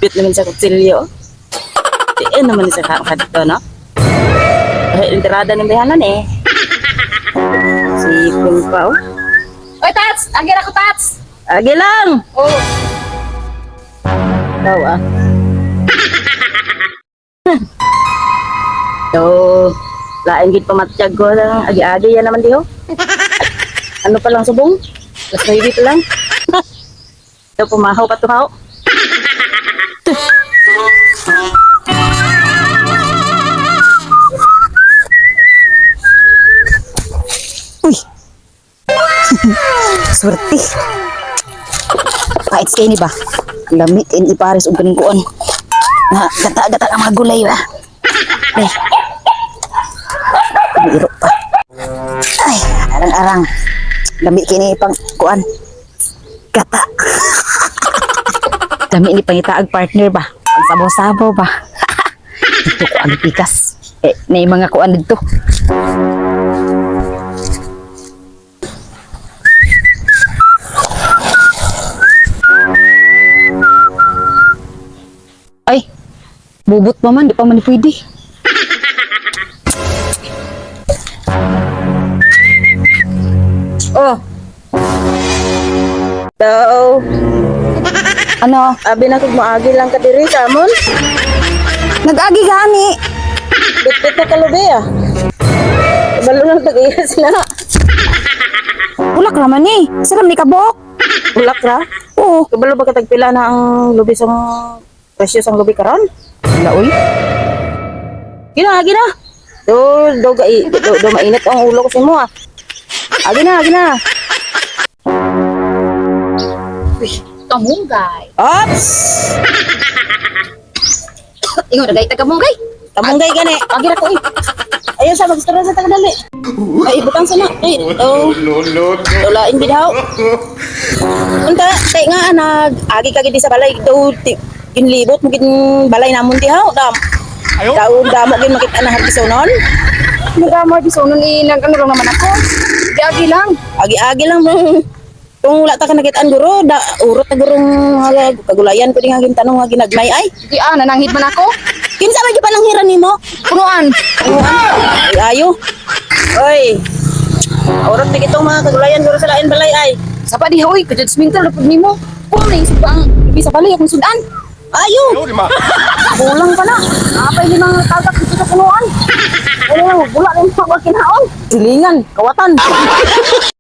Bit naman sa kutsilyo. Diin naman sa kakad dito, no? Entrada ng bihanan eh. Sipon pa, oh. Oy, Tats! Agir ako, Tats! Agi lang! Oh, Daw, ah. So, lain gid pamatiyag ko lang. Agi-agi yan naman diho. Ano pa lang subong? Mas maybe pa lang. So, pumahaw pa tuhaw. Uy! Swerte. Kahit kayo ni ba? Lamit in ipares og kaning kuon. Na gata-gata ang mga gulay ba. Eh. Biro pa. Ay, arang-arang. Lamit kini pang kuan. Gata. Dami ni pangitaag partner ba? Ang sabaw-sabaw ba? Ito ko ang pikas. Na yung mga kuan dito. Ay, bubot pa man, di pa man pwede. Oh. Daw. Ano? Abi na kung maagi lang ka diri sa amon. Nag-agi gani. Bit-bit na kalubi ah. Balo lang tag-iyas na. Ulak naman eh. Saram ni kabok. Ulak ra? Oo. Kabalo ba katagpila na ang lubi sa presyo sang lubi karon? Wala uy. Gina. Do mainit ang ulo ko sa mo ah. Agi na. uy, kamunggay. Ops! Ingon, nagay taga-munggay. Tamunggay gani. Agir ako, eh. Ayun sa magstura sa tagadali. Ay, butang sana. Ay, lain bidaw. Unta, kay nga agi ka gid sa balay daw ginlibot mo gid balay namon dihaw. Daw damo gid makita na hagisonon. Nag-amor di so, nung nag-ano lang naman ako. Di agi lang. Agi lang mo. Kung wala ta ka nakitaan guro, urot na gurong kagulayan ko ding hagin tanong nga ginagnay ay. Di nananghid man ako. Kinsa man gyud pananghiran nimo? Punuan. Ay, ayo. Oy. Urot na kitong mga kagulayan guro sa lain balay ay. Sa pa di hoy, ka-judgmental lapod nimo. Kung na isip ba ang ibi sa balay akong sudan. Ayo. Bulang ka na. Napay limang tagak dito sa punuan. Ano, bula na yung mga kinaon. Silingan, kawatan.